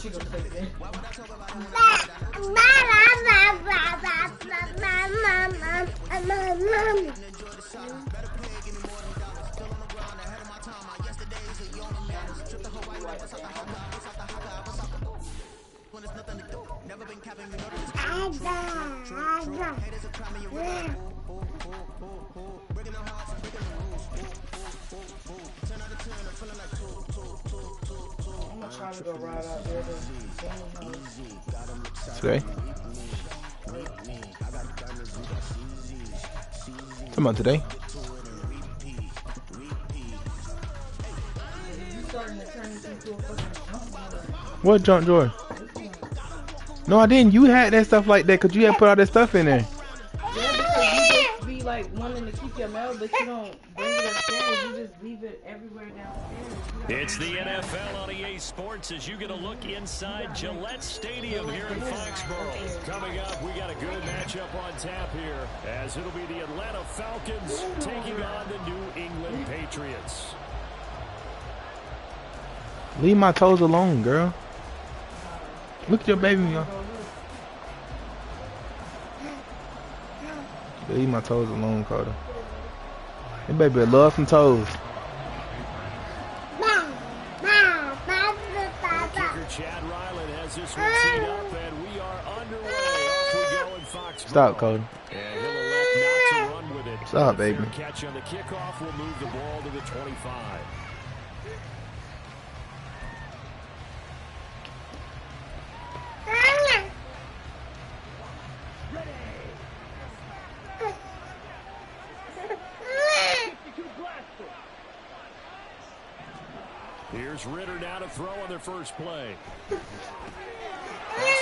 She gonna take it. I'm trying to go ride out there today. Come on, today. What junk drawer? No, I didn't. You had that stuff like that because you had put all that stuff in there. Yeah, because you just be like wanting to keep your mail, but you don't bring it upstairs. You just leave it everywhere downstairs. It's the NFL on EA Sports as you get a look inside Gillette Stadium here in Foxborough. Coming up, we got a good matchup on tap here as it'll be the Atlanta Falcons taking on the New England Patriots. Leave my toes alone, girl. Look at your baby, y'all. Leave my toes alone, Carter. That baby love some toes. Chad Ryland has this one teed up, and we are underway. Off we go in Foxborough. Stop, Cody. And he'll elect not to run with it. Stop, baby. Catch on the kickoff will move the ball to the 25. Here's Ritter now to throw on their first play. That's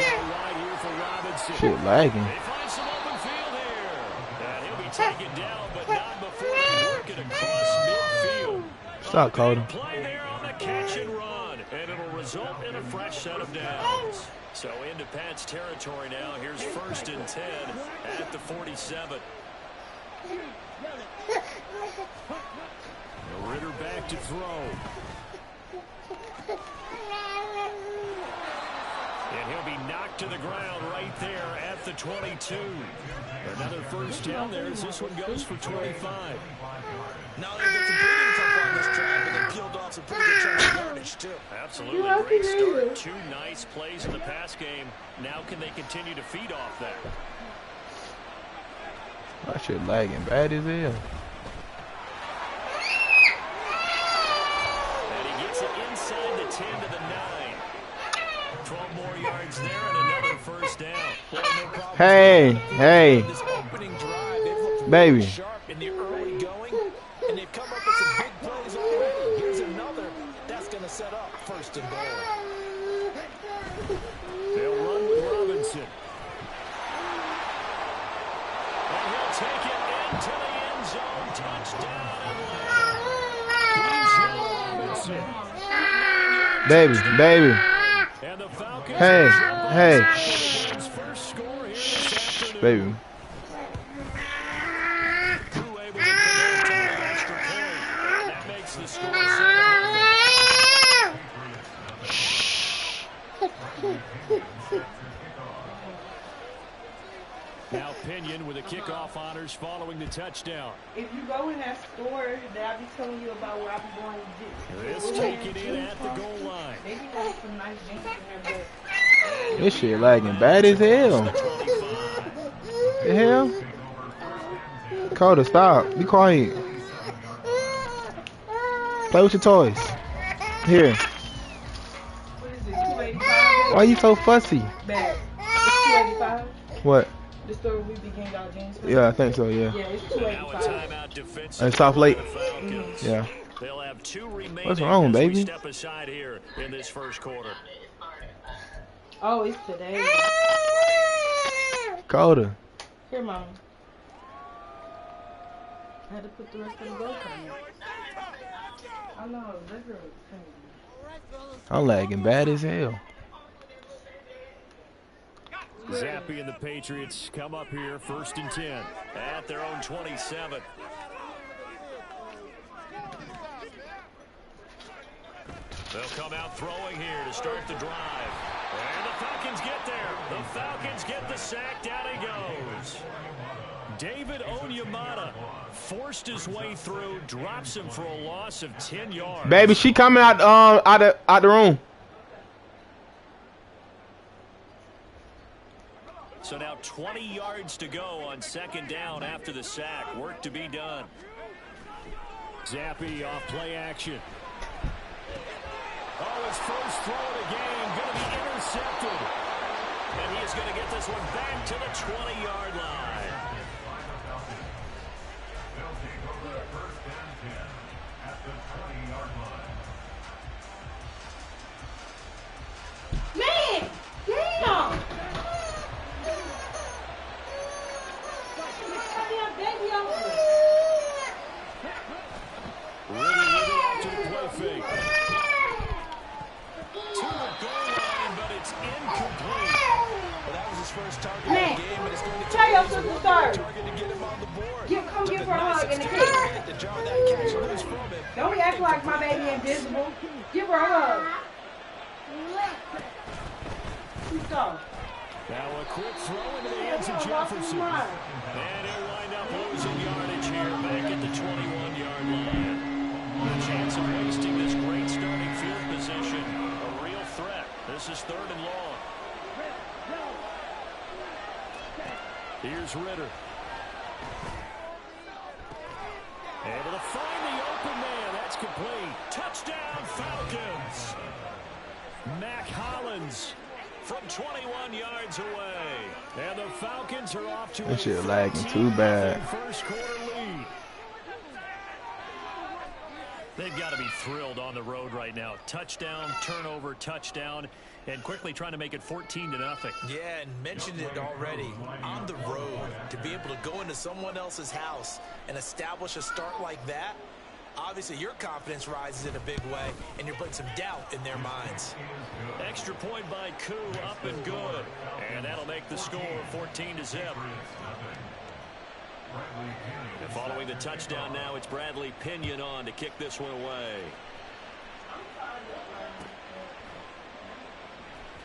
all right here for Robinson. Shit lagging. They find some open field here. And he'll be taken down, but not before they work it across midfield. Stop, Cody. Play there on the catch and run, and it'll result in a fresh set of downs. So into Pat's territory now. Here's 1st and 10 at the 47. Ritter back to throw. And he'll be knocked to the ground right there at the 22. Another first down there as this one goes for 25. Now they've been completing so far this drive, but they peeled off some pretty good chunks of yardage too. Absolutely great start. 2 nice plays in the pass game. Now can they continue to feed off that? That shit lagging bad as hell. And he gets it inside the 10 to the 9. 12 more yards there and another first down. Hey, hey, This opening drive, they've looked baby. really sharp in the early going, and they've come up with some big plays already. Here's another that's going to set up 1st and goal. They'll run with Robinson. And he'll take it into the end zone. Touchdown. Robinson. Baby, baby. And the Falcons Hey, hey. first score here this afternoon. Baby. Drew able to convert to an extra point. That makes the score 7-0. Now Pinion with the kickoff honors following the touchdown. If you go in that store that I be telling you about where I be going to get. This taken in at the goal line. Maybe there's some nice jeans in there, but This shit lagging bad as hell. The hell? Carter, stop. Be quiet. Play with your toys. Here. what is it, 285? Why you so fussy? Bad. It's 285? What? The store we be getting y'all jeans for? Yeah, I think so, yeah. Yeah, it's Now a 285. timeout defensive. And South Lake. Yeah. They'll have 2 remaining. What's wrong, as we baby? step aside here in this first quarter. Oh, it's today. Carter. Here, Mama. I had to put the rest of the gold on it. I know, that girl is crazy. I'm lagging bad as hell. Zappy and the Patriots come up here 1st and 10 at their own 27. They'll come out throwing here to start the drive. And the Falcons get there. The Falcons get the sack. Down he goes. David Onyemata forced his way through, drops him for a loss of 10 yards. Baby, she coming out the room. So now 20 yards to go on second down after the sack. Work to be done. Zappi off play action. Oh, his first throw of the game going to be intercepted. And he is going to get this one back to the 20-yard line. Man, damn. Really after the play fake. To the goal line, but it's incomplete. Well, that was his first target of the game, but it's going to Tell take your his sister one start. target to get him on the board. Come Took give a her a nice hug and a extended kiss. hit to jar that catch loose from him. Don't act like my baby invisible. Give her a hug. Let's go. Now a quick throw into the hands of Jefferson. And he'll wind up losing yardage here back at the 21-yard line. The chance of wasting this great starting field position. A real threat. This is 3rd and long. Here's Ritter. Able to find the open man. That's complete. Touchdown, Falcons. Mac Hollins from 21 yards away. And the Falcons are off to That a shit lagging too bad. first quarter lead. They've got to be thrilled on the road right now. Touchdown, turnover, touchdown, and quickly trying to make it 14-0. Yeah, and mentioned it already. On the road, to be able to go into someone else's house and establish a start like that, obviously your confidence rises in a big way, and you're putting some doubt in their minds. Extra point by Koo, up and good. And that'll make the score 14-0. And following the touchdown now, it's Bradley Pinion on to kick this one away.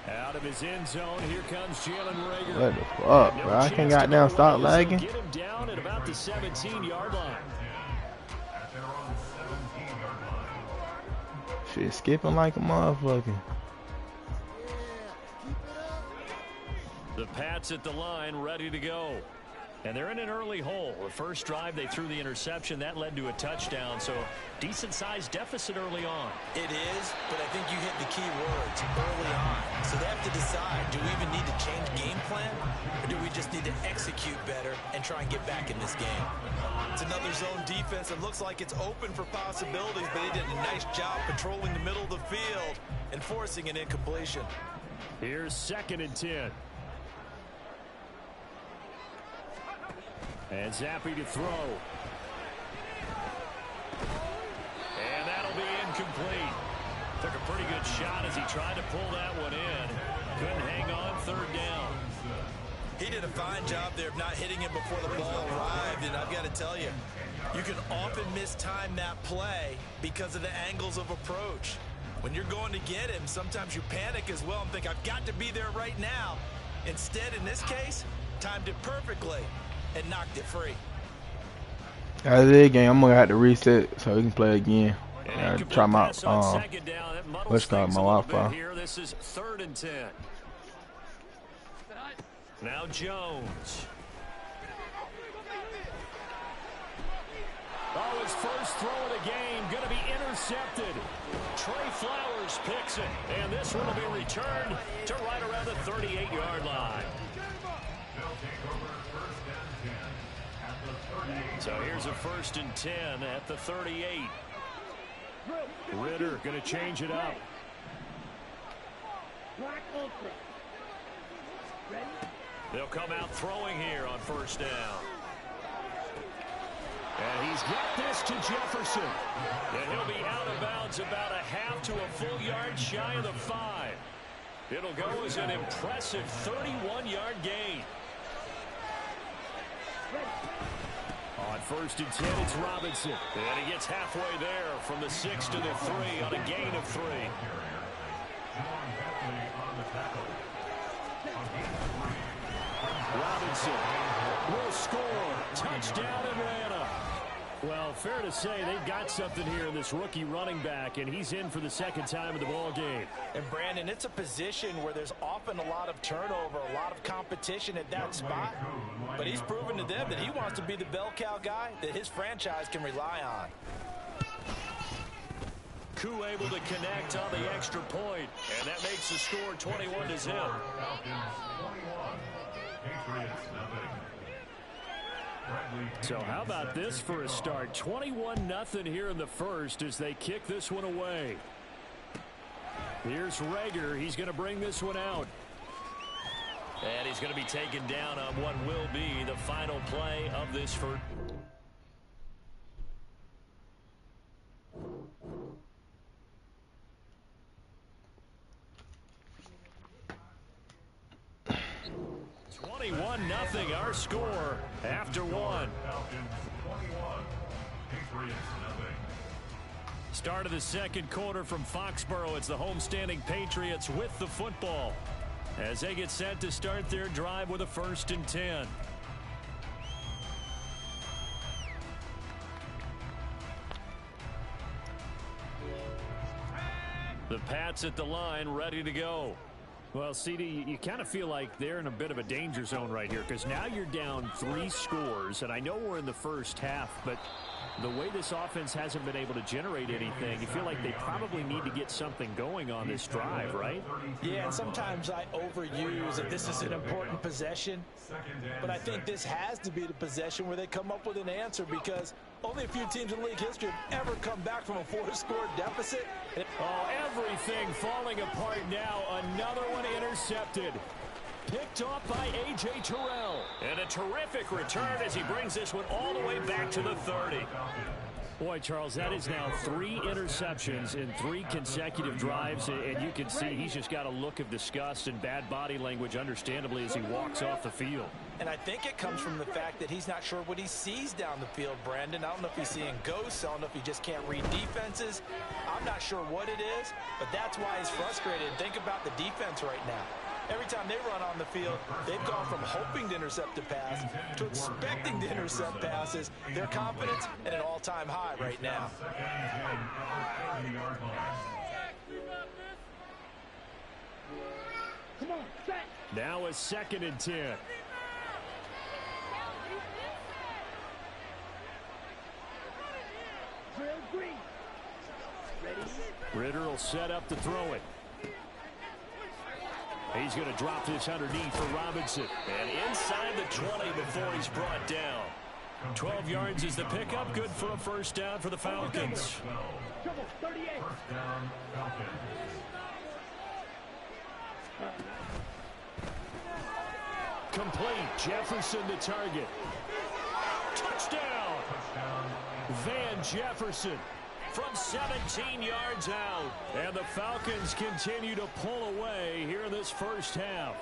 Out of his end zone, here comes Jalen Reagor. What the fuck, bro? I can't goddamn stop lagging. Get him down at about the 17-yard line. Shit, skipping like a motherfucker. The Pats at the line, ready to go. And they're in an early hole. The first drive, they threw the interception. That led to a touchdown, so decent-sized deficit early on. It is, but I think you hit the key words early on. So they have to decide, do we even need to change game plan, or do we just need to execute better and try and get back in this game? It's another zone defense. It looks like it's open for possibilities, but they did a nice job patrolling the middle of the field and forcing an incompletion. Here's 2nd and 10. And Zappi to throw. And that'll be incomplete. Took a pretty good shot as he tried to pull that one in. Couldn't hang on, 3rd down. He did a fine job there of not hitting him before the ball arrived, and I've got to tell you, you can often mistime that play because of the angles of approach. When you're going to get him, sometimes you panic as well and think, I've got to be there right now. Instead, in this case, timed it perfectly and knocked it free. After this game, I'm gonna have to reset so we can play again. Try my what's called my Wi-Fi. Here, this is 3rd and 10. Now Jones. Oh, his first throw of the game going to be intercepted. Trey Flowers picks it, and this one will be returned to right around the 38-yard line. So here's a 1st and 10 at the 38. Ritter going to change it up. They'll come out throwing here on 1st down. And he's got this to Jefferson. And he'll be out of bounds about a half to a full yard shy of the 5. It'll go as an impressive 31-yard gain. On 1st and 10, it's Robinson. And he gets halfway there from the 6 to the 3 on a gain of 3. Robinson will score. Touchdown Atlanta. Well, fair to say they've got something here in this rookie running back, and he's in for the 2nd time of the ball game. And Brandon, it's a position where there's often a lot of turnover, a lot of competition at that spot. But he's proven to them that he wants to be the bell cow guy that his franchise can rely on. Koo able to connect on the extra point, and that makes the score 21-0. So how about this for a start? 21-0 here in the first as they kick this one away. Here's Rager. He's going to bring this one out. And he's going to be taken down on what will be the final play of this first. Nothing our score after 1. Start of the 2nd quarter from Foxborough. It's the homestanding Patriots with the football as they get set to start their drive with a 1st and 10. The Pats at the line ready to go. Well, CD, you kind of feel like they're in a bit of a danger zone right here because now you're down 3 scores, and I know we're in the first half, but the way this offense hasn't been able to generate anything, you feel like they probably need to get something going on this drive, right? Yeah, and sometimes I overuse that this is an important possession, but I think this has to be the possession where they come up with an answer because only a few teams in league history have ever come back from a 4-score deficit. Oh, everything falling apart now. Another one intercepted. Picked off by A.J. Terrell. And a terrific return as he brings this one all the way back to the 30. Boy, Charles, that is now 3 interceptions in 3 consecutive drives, and you can see he's just got a look of disgust and bad body language, understandably, as he walks off the field. And I think it comes from the fact that he's not sure what he sees down the field, Brandon. I don't know if he's seeing ghosts. I don't know if he just can't read defenses. I'm not sure what it is, but that's why he's frustrated. Think about the defense right now. Every time they run on the field, they've gone from hoping to intercept a pass to expecting to intercept passes. Their confidence at an all-time high right now. Now a 2nd and 10. Ritter will set up to throw it. He's going to drop this underneath for Robinson. And inside the 20 before he's brought down. 12 yards is the pickup. Good for a 1st down for the Falcons. Complete. Jefferson the target. Touchdown. Van Jefferson from 17 yards out. And the Falcons continue to pull away here in this 1st half.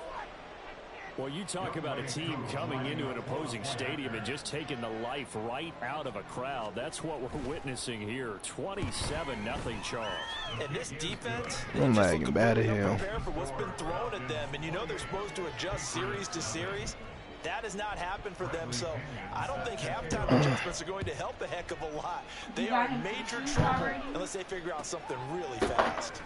Well, you talk about a team coming into an opposing stadium and just taking the life right out of a crowd. That's what we're witnessing here. 27-0, Charles. And this defense, I'm lagging bad at him. Prepare for what's been thrown at them, and you know they're supposed to adjust series to series. That has not happened for them, so I don't think halftime adjustments are going to help a heck of a lot. They are in major trouble unless they figure out something really fast.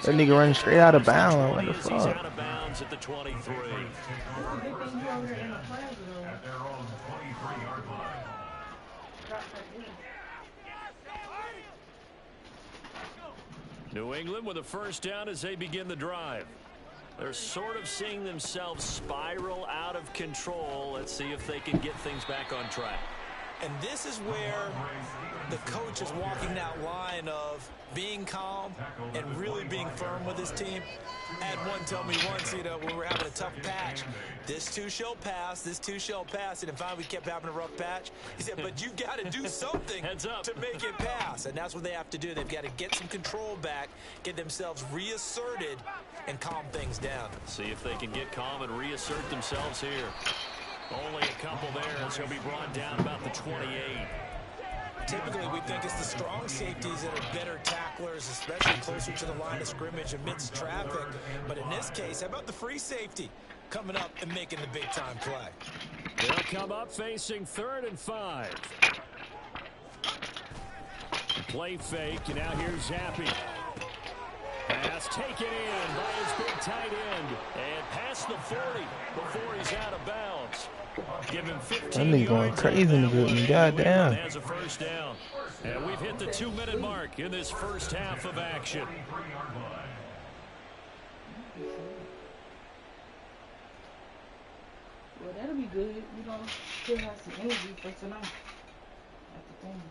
That nigga running straight out of bounds. What the fuck? He's out of bounds at the 23. New England with a 1st down as they begin the drive. They're sort of seeing themselves spiral out of control. Let's see if they can get things back on track. And this is where the coach is walking that line of being calm and really being firm with his team. I had one tell me once, you know, when we were having a tough patch, this too shall pass, this too shall pass. And finally we kept having a rough patch. He said, but you got to do something to make it pass. And that's what they have to do. They've got to get some control back, get themselves reasserted, and calm things down. See if they can get calm and reassert themselves here. Only a couple there as he'll be brought down about the 28. Typically, we think it's the strong safeties that are better tacklers, especially closer to the line of scrimmage amidst traffic. But in this case, how about the free safety coming up and making the big-time play? They'll come up facing 3rd and 5. Play fake, and now here's Zappy. Pass taken in by his big tight end. And past the 40 before he's out of bounds. Give him 15 that nigga going crazy in the group. Goddamn. As a first down. And we've hit the 2-minute mark in this first half of action. Well, that'll be good. You know, still have some energy for tonight. That's the thing.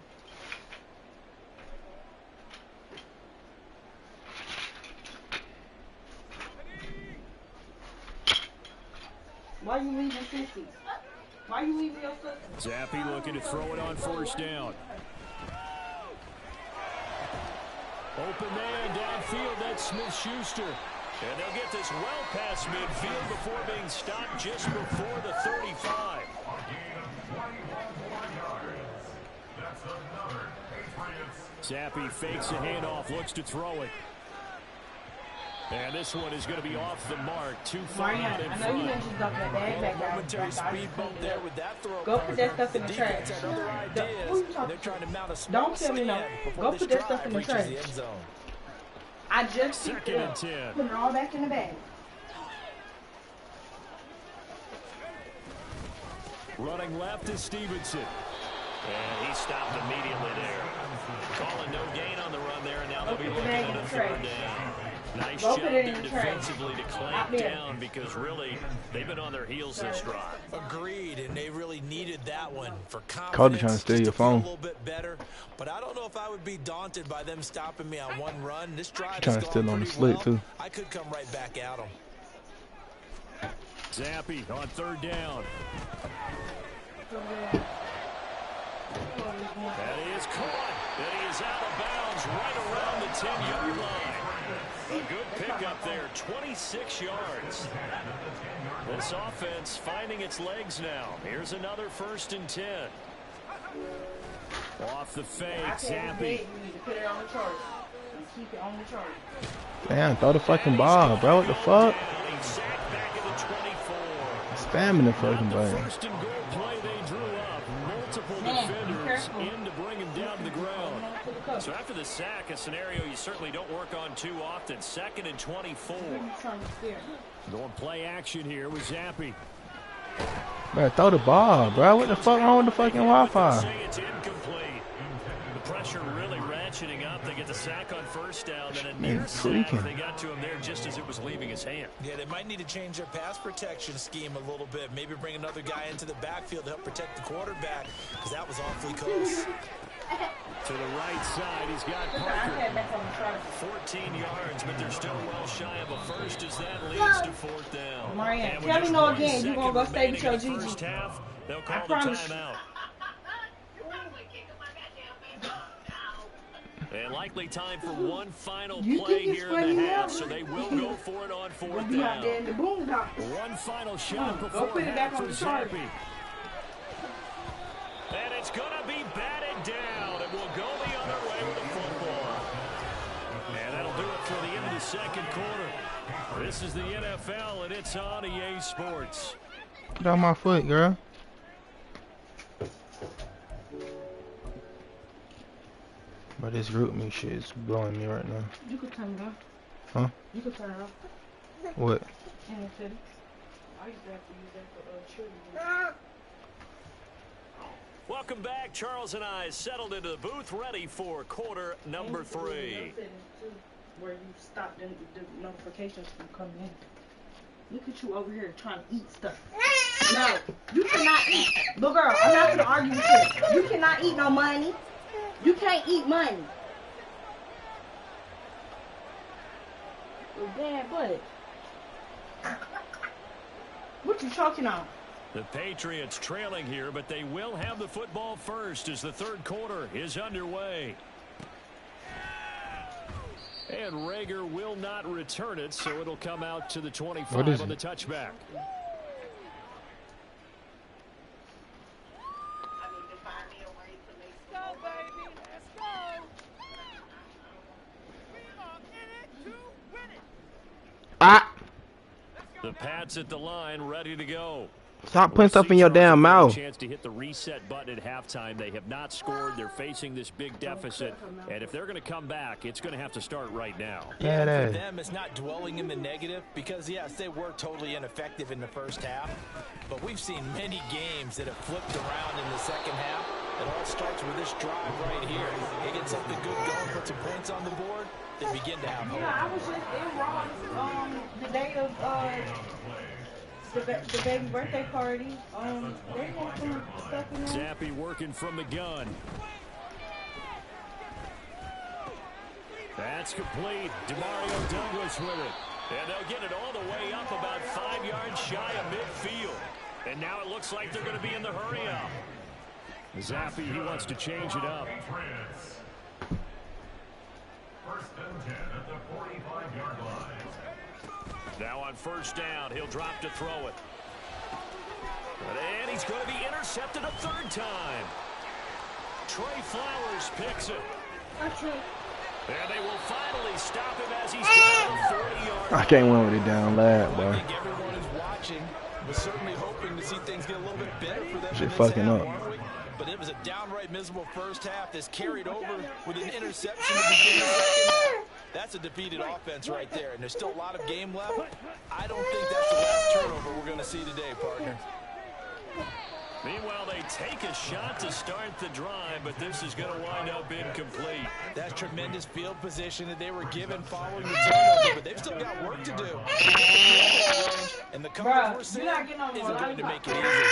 Why you leaving sissies? Why you leaving your sister? Zappy looking to throw it on first down. Open man downfield, that's Smith-Schuster. And they'll get this well past midfield before being stopped just before the 35. Zappy fakes a handoff, looks to throw it. And this one is going to be off the mark. Too far out in front. I know you mentioned dump that bag back down. Momentary speed bump there with that throw. Go put that stuff in the trash. Who you talking to? Don't tell me no. Go put that stuff in the trash. I just picked it up. Put it all back in the bag. Running left is Stevenson. And he stopped immediately there. Calling no gain on the run there, and now they'll be looking at a 3rd down. Nice job there defensively to clamp down because really they've been on their heels this drive. Agreed, and they really needed that one for confidence. Cody trying to steal your phone. A little bit better, but I don't know if I would be daunted by them stopping me on one run. This drive trying to steal on the slit too. I could come right back at them. Zappy on 3rd down. That is caught. That he is out of bounds right around the 10-yard line. A good pickup there, 26 yards. This offense finding its legs now. Here's another 1st and 10. Off the fake, Zappy. You need to put it on the chart. Keep it on the chart. Damn, throw the fucking ball, bro. What the fuck? He's sacked back at the 24. Spamming the fucking ball. 1st and goal play they drew up. Multiple defenders in to bring him down to the ground. So after the sack, a scenario you certainly don't work on too often. 2nd and 24. Going play action here with Zappy. Bro, throw the ball, bro. What the fuck wrong with the fucking Wi-Fi? It's incomplete. The pressure really ratcheting up. They get the sack on 1st down, and a near sack. They got to him there just as it was leaving his hand. Yeah, they might need to change their pass protection scheme a little bit. Maybe bring another guy into the backfield to help protect the quarterback, because that was awfully close. To the right side, he's got Parker. 14 yards, but they're still well shy of a first as that leads to 4th down. Marianne, tell me no again. You gonna go stay with your Gigi. They'll call the timeout. And likely time for one final play here in the half, so they will go for it on 4th down. One final shot before half for Zappy. And it's going to be batted down, and we'll go the other way with the football. And that'll do it for the end of the 2nd quarter. This is the NFL, and it's on EA Sports. Get off my foot, girl. But this group me shit is blowing me right now. You could turn it off. Huh? You could turn it off. What? In the city. I used to have to use that for children. Welcome back. Charles and I settled into the booth, ready for quarter number 3. Where you stop the notifications from coming in. Look at you over here trying to eat stuff. No, you cannot eat. Little girl, I'm not going to argue with you. You cannot eat no money. You can't eat money. With bad butt. What you talking on? The Patriots trailing here, but they will have the football first as the third quarter is underway. And Rager will not return it, so it'll come out to the 25 on the touchback. The Pats at the line, ready to go. Stop putting stuff in your damn mouth. Chance to hit the reset button at halftime. They have not scored. They're facing this big deficit, and if they're going to come back, it's going to have to start right now. Yeah, for them, it's not dwelling in the negative because, yes, they were totally ineffective in the first half, but we've seen many games that have flipped around in the second half. It all starts with this drive right here. They get something good going, put some points on the board, they begin to have hope. Yeah, I was just in Ross the day of the baby birthday party. They had some stuff in there. Zappy working from the gun. That's complete. Demario Douglas with it. And they'll get it all the way up about 5 yards shy of midfield. And now it looks like they're going to be in the hurry up. Zappy, he wants to change it up. First and 10 at the 45-yard line. Now on first down, he'll drop to throw it. And he's going to be intercepted a third time. Trey Flowers picks it. And they will finally stop him as he's down 40 yards. I can't win with it down lad, boy. I think everyone is watching, but certainly hoping to see things get a little bit better for them. Shit fucking up. But it was a downright miserable first half that's carried over with an interception to begin the second half. That's a defeated offense right there, and there's still a lot of game left. I don't think that's the last turnover we're going to see today, partner. Meanwhile, they take a shot to start the drive, but this is going to wind up incomplete. That's tremendous field position that they were given following the turnover, but they've still got work to do. And the coverage we're seeing isn't going to make it easy.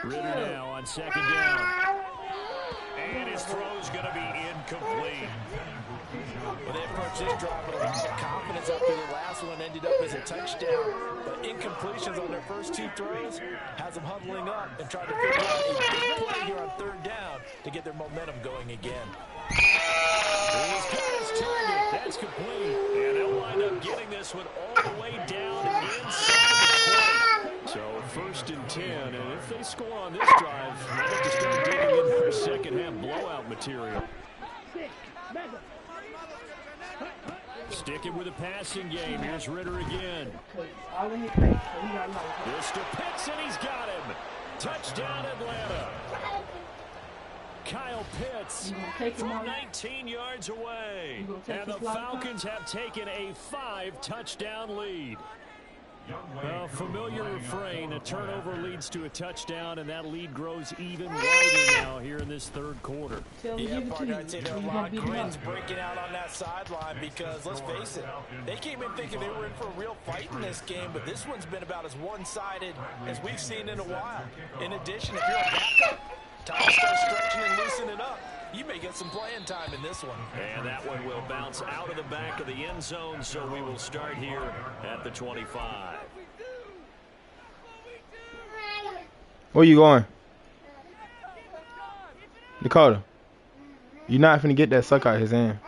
Ritter now on second down. And his throw's going to be incomplete. Well, they approached this drive with a lot of confidence after the last one ended up as a touchdown. But incompletions on their first two throws has them huddling up and trying to figure out a big play here on third down to get their momentum going again. He's got his target. That's complete. And they'll wind up getting this one all the way down inside the 20. So first and 10, and if they score on this drive, they'll have to start digging in for second half blowout material. Sticking with the passing game. Here's Ritter again. This to Pitts, and he's got him. Touchdown, Atlanta. Kyle Pitts from 19 yards away. And the Falcons have taken a 5-touchdown lead. Well, familiar refrain, a turnover leads to a touchdown, and that lead grows even wider now here in this third quarter. Yeah, partner, I'd say there are a lot of grins breaking out on that sideline because, let's face it, they came in thinking they were in for a real fight in this game, but this one's been about as one-sided as we've seen in a while. In addition, if you're a backup, time to start stretching and loosening up. You may get some playing time in this one. And that one will bounce out of the back of the end zone, so we will start here at the 25. Where you going? Dakota, you're not finna get that suck out his hand.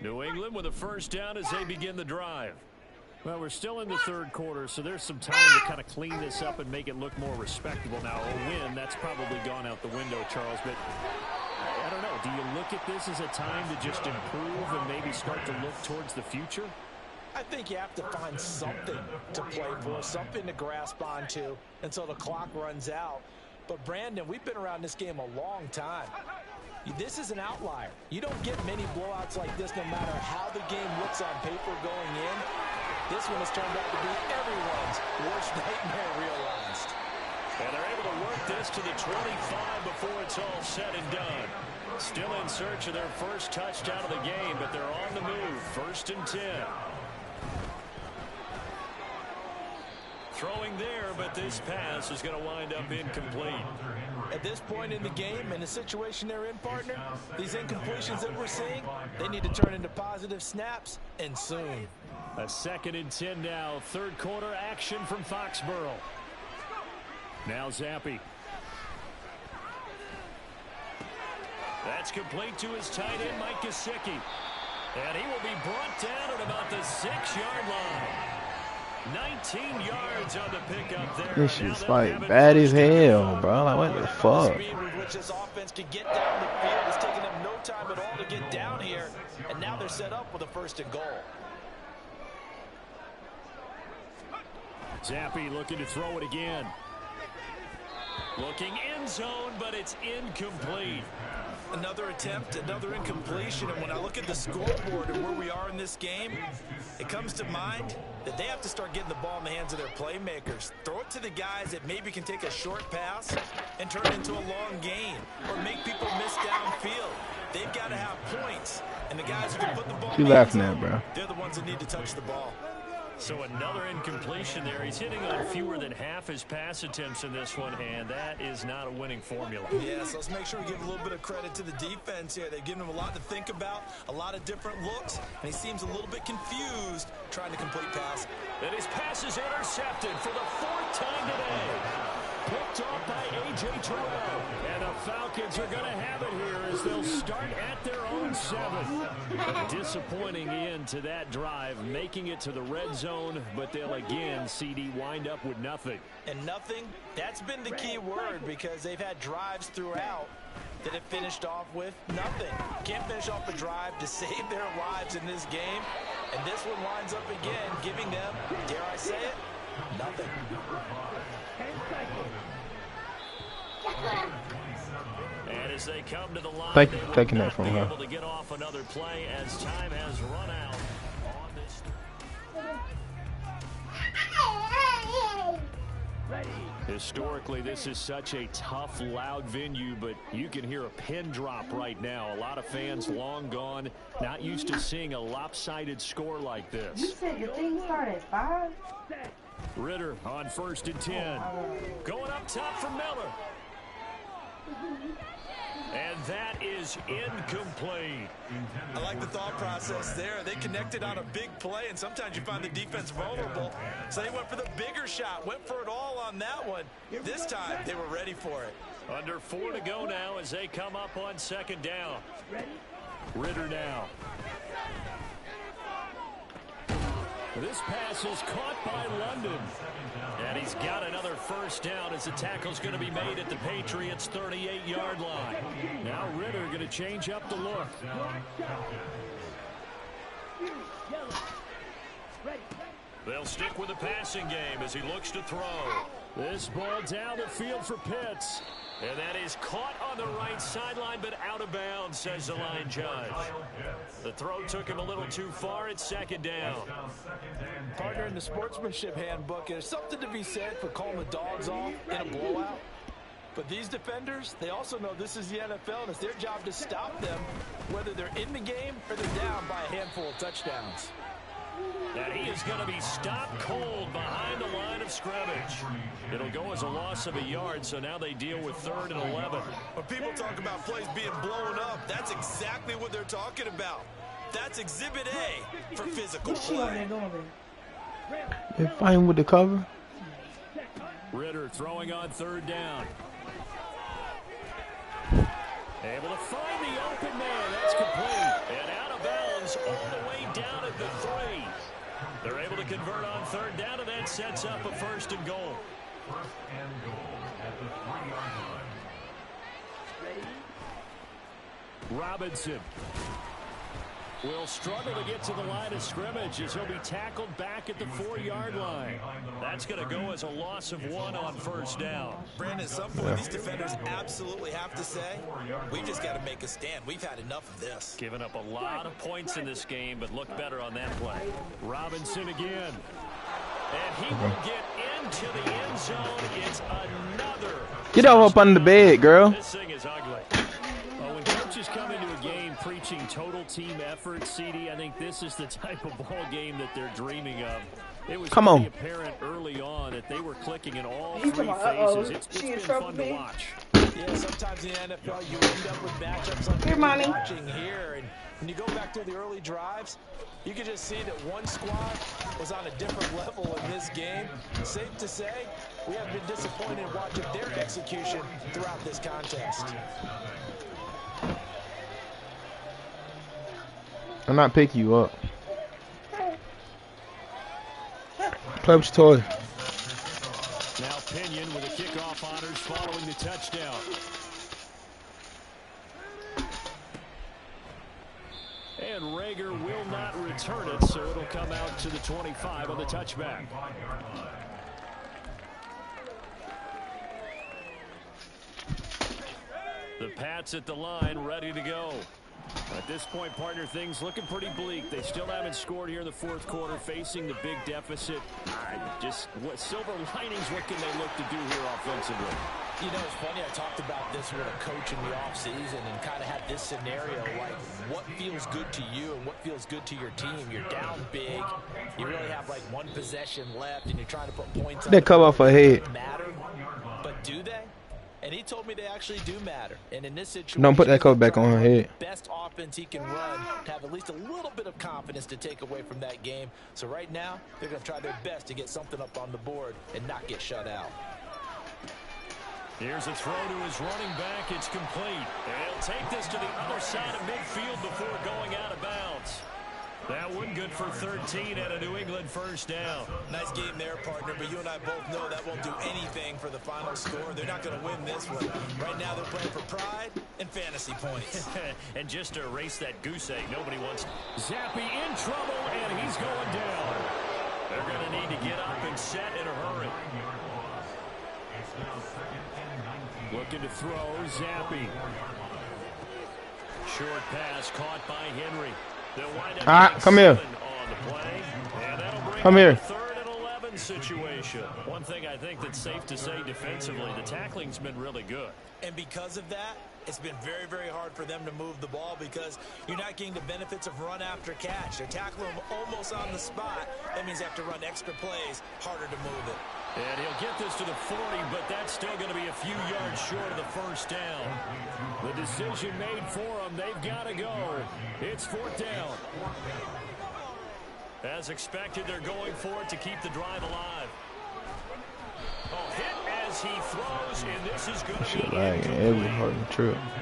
New England with a first down as they begin the drive. Well, we're still in the third quarter, so there's some time to kind of clean this up and make it look more respectable. Now, a win, that's probably gone out the window, Charles, but I don't know. Do you look at this as a time to just improve and maybe start to look towards the future? I think you have to find something to play for, something to grasp onto until the clock runs out. But, Brandon, we've been around this game a long time. This is an outlier. You don't get many blowouts like this no matter how the game looks on paper going in. This one has turned out to be everyone's worst nightmare realized. And they're able to work this to the 25 before it's all said and done. Still in search of their first touchdown of the game, but they're on the move. First and 10. Throwing there, but this pass is going to wind up incomplete. At this point in the game, in the situation they're in, partner, these incompletions that we're seeing, they need to turn into positive snaps, and soon. A 2nd and 10 now. Third quarter action from Foxborough. Now Zappi. That's complete to his tight end, Mike Gesicki. And he will be brought down at about the 6-yard line. 19 yards on the pickup there. This shit's like bad as hell, bro. Like, what the fuck? The speed with which this offense can get down the field. It's taken them no time at all to get down here. And now they're set up with a 1st and goal. Zappi looking to throw it again. Looking end zone, but it's incomplete. Another attempt, another incompletion, and when I look at the scoreboard and where we are in this game, it comes to mind that they have to start getting the ball in the hands of their playmakers. Throw it to the guys that maybe can take a short pass and turn it into a long gain or make people miss downfield. They've got to have points, and the guys who can put the ball in the hands of them, they're the ones that need to touch the ball. So another incompletion there. He's hitting on fewer than half his pass attempts in this one, and that is not a winning formula. Yeah, so let's make sure we give a little bit of credit to the defense here. They've given him a lot to think about, a lot of different looks, and he seems a little bit confused trying to complete pass. And his pass is intercepted for the 4th time today. Picked off by A.J. Terrell. And the Falcons are going to have it here as they'll start at their own 7. A disappointing end to that drive, making it to the red zone, but they'll again, CD, wind up with nothing. And nothing, that's been the key word because they've had drives throughout that have finished off with nothing. Can't finish off a drive to save their lives in this game. And this one winds up again, giving them, dare I say it, nothing. And as they come to the line, taking that from her. Able to get off another play as time has run out on this. Historically, this is such a tough, loud venue, but you can hear a pin drop right now. A lot of fans long gone, not used to seeing a lopsided score like this. You said the thing started at 5? Ritter on 1st and 10. Going up top for Miller. And that is incomplete. I like the thought process there. They connected on a big play, and sometimes you find the defense vulnerable. So they went for the bigger shot, went for it all on that one. This time, they were ready for it. Under 4 to go now as they come up on 2nd down. Ritter now. This pass is caught by London. And he's got another 1st down as the tackle's going to be made at the Patriots' 38-yard line. Now Ritter going to change up the look. They'll stick with the passing game as he looks to throw. This ball down the field for Pitts. And that is caught on the right sideline, but out of bounds, says the line judge. The throw took him a little too far. It's 2nd down. Partner, in the sportsmanship handbook, there's something to be said for calling the dogs off in a blowout. But these defenders, they also know this is the NFL, and it's their job to stop them, whether they're in the game or they're down by a handful of touchdowns. And he is going to be stopped cold behind the line of scrimmage. It'll go as a loss of a yard, so now they deal with 3rd and 11. When people talk about plays being blown up, that's exactly what they're talking about. That's Exhibit A for physical play. They're fighting with the cover. Ritter throwing on 3rd down. Able to find the open man. That's complete. And out of bounds all the way down at the 3. They're able to convert on 3rd down, and that sets up a 1st and goal. 1st and goal at the 3-yard line. Robinson will struggle to get to the line of scrimmage as he'll be tackled back at the 4-yard line. That's going to go as a loss of 1 on 1st down. Brandon, at some point, these defenders absolutely have to say, we've just got to make a stand. We've had enough of this. Giving up a lot of points in this game, but look better on that play. Robinson again. And he will get into the end zone. It's another. Get up under the bed, girl. This thing is ugly. When coaches come into a game preaching total team effort, CD, I think this is the type of ball game that they're dreaming of. It was Come on. apparent early on that they were clicking in all three phases. It's been fun to watch. Yeah, sometimes in the NFL you end up with matchups like you're watching here, and when you go back to the early drives, you can just see that one squad was on a different level in this game. Safe to say, we have been disappointed watching their execution throughout this contest. I'm not picking you up. Play with your toy. Now Pinion with the kickoff honors following the touchdown. And Rager will not return it, so it'll come out to the 25 on the touchback. The Pats at the line, ready to go. At this point, partner, things looking pretty bleak. They still haven't scored here in the fourth quarter, facing the big deficit. What silver linings, what can they look to do here offensively? You know, it's funny, I talked about this with a coach in the offseason and kind of had this scenario, like what feels good to you and what feels good to your team. You're down big. You really have like one possession left and you're trying to put points on They come off a head. Matter, but do they? And he told me they actually do matter. And in this situation, don't put that coat back on her head. Best offense he can run to have at least a little bit of confidence to take away from that game. So right now, they're going to try their best to get something up on the board and not get shut out. Here's a throw to his running back. It's complete. And he'll take this to the other side of midfield before going out of bounds. That one good for 13 and a New England first down. Nice game there, partner, but you and I both know that won't do anything for the final score. They're not going to win this one. Right now they're playing for pride and fantasy points. And just to erase that goose egg, nobody wants. Zappy in trouble, and he's going down. They're going to need to get up and set in a hurry. Looking to throw, Zappy. Short pass caught by Henry. Come here. Come here. Third and 11 situation. One thing I think that's safe to say defensively, the tackling's been really good. And because of that, it's been very, very hard for them to move the ball because you're not getting the benefits of run after catch. They're tackling them almost on the spot. That means they have to run extra plays, harder to move it. And he'll get this to the 40, but that's still going to be a few yards short of the first down. The decision made for them. They've got to go. It's fourth down. As expected, they're going for it to keep the drive alive. Oh, hit as he throws, and this is going to be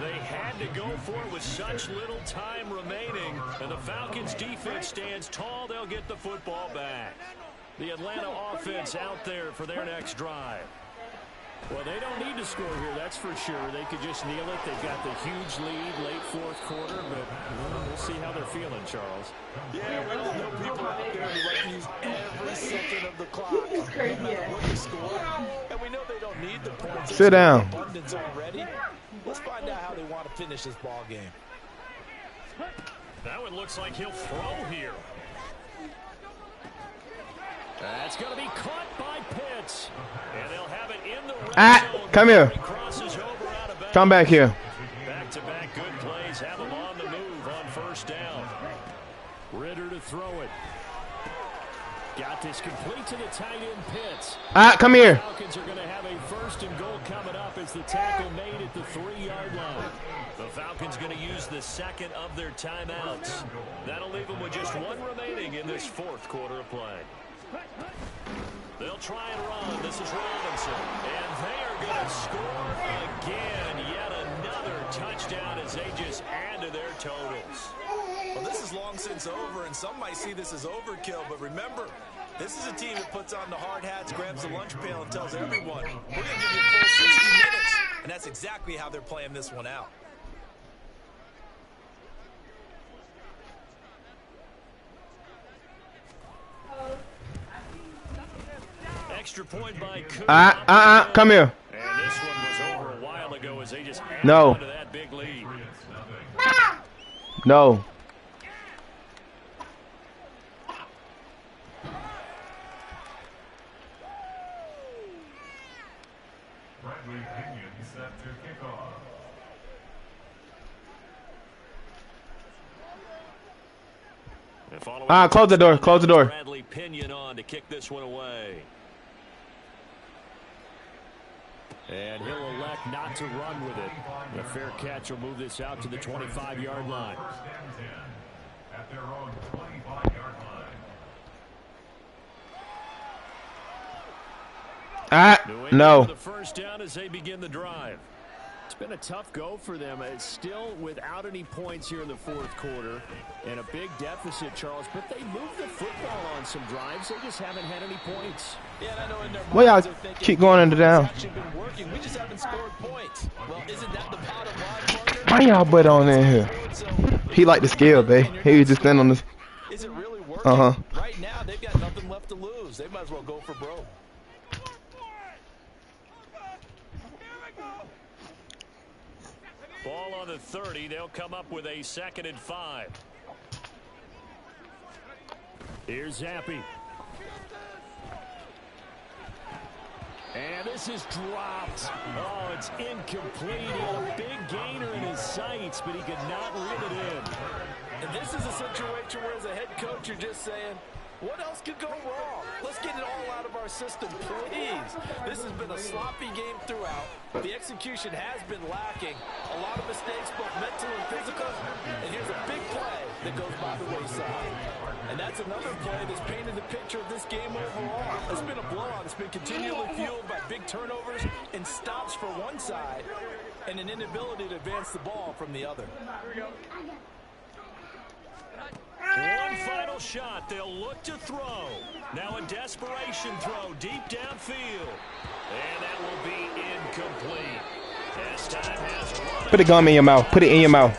They had to go for it with such little time remaining, and the Falcons' defense stands tall. They'll get the football back. The Atlanta offense out there for their next drive. Well, they don't need to score here, that's for sure. They could just kneel it. They've got the huge lead late fourth quarter, but we'll see how they're feeling, Charles. Yeah, well, there's no people out there who like to use every second of the clock. It's crazy. No matter what the score. And we know they don't need the points. Sit down. Abundance already. Let's find out how they want to finish this ball game. That one looks like he'll throw here. That's going to be caught by Pitts. And they'll have it in the red zone. Come here. Come back here. Back-to-back good plays have them on the move on first down. Ritter to throw it. Got this complete to the tight end Pitts. Come here. The Falcons are going to have a first and goal coming up as the tackle made at the 3-yard line. The Falcons going to use the second of their timeouts. That'll leave them with just one remaining in this fourth quarter of play. They'll try and run. This is Robinson. And they are going to score again. Yet another touchdown as they just add to their totals. Well, this is long since over, and some might see this as overkill. But remember, this is a team that puts on the hard hats, grabs the lunch pail, and tells everyone, we're going to give you a full 60 minutes. And that's exactly how they're playing this one out. Extra point by Coon. Come here. And this one was over a while ago as they just added No. to that big lead. No. Bradley Pinion set to kick off. Close the door. Close the door. Bradley opinion on to kick this one away. And he'll elect not to run with it. The fair catch will move this out to the 25-yard line. At their own 25-yard line. No. The first down as they begin the drive. It's been a tough go for them. It's still without any points here in the fourth quarter and a big deficit, Charles. But they moved the football on some drives. They just haven't had any points. Yeah, and I know in their Well, y'all thinking, keep going into down. It's actually been working. We just haven't scored points. Well, isn't that the bottom line, partner? Why y'all butt on in here? He like the skill, babe. He was just standing on this. Is it really working? Right now, they've got nothing left to lose. They might as well go for broke. Ball on the 30. They'll come up with a 2nd and 5. Here's Zappy. And this is dropped. Oh, it's incomplete. He had a big gainer in his sights, but he could not reel it in. And this is a situation where as a head coach, you're just saying, what else could go wrong? Let's get it all out of our system, please. This has been a sloppy game throughout. The execution has been lacking. A lot of mistakes, both mental and physical. And here's a big play that goes by the wayside. And that's another play that's painted the picture of this game overall. It's been a blowout. It's been continually fueled by big turnovers and stops for one side and an inability to advance the ball from the other. One final shot. They'll look to throw. Now a desperation throw deep downfield. And that will be incomplete. As time has run. Put the gum in your mouth. Put it in your mouth.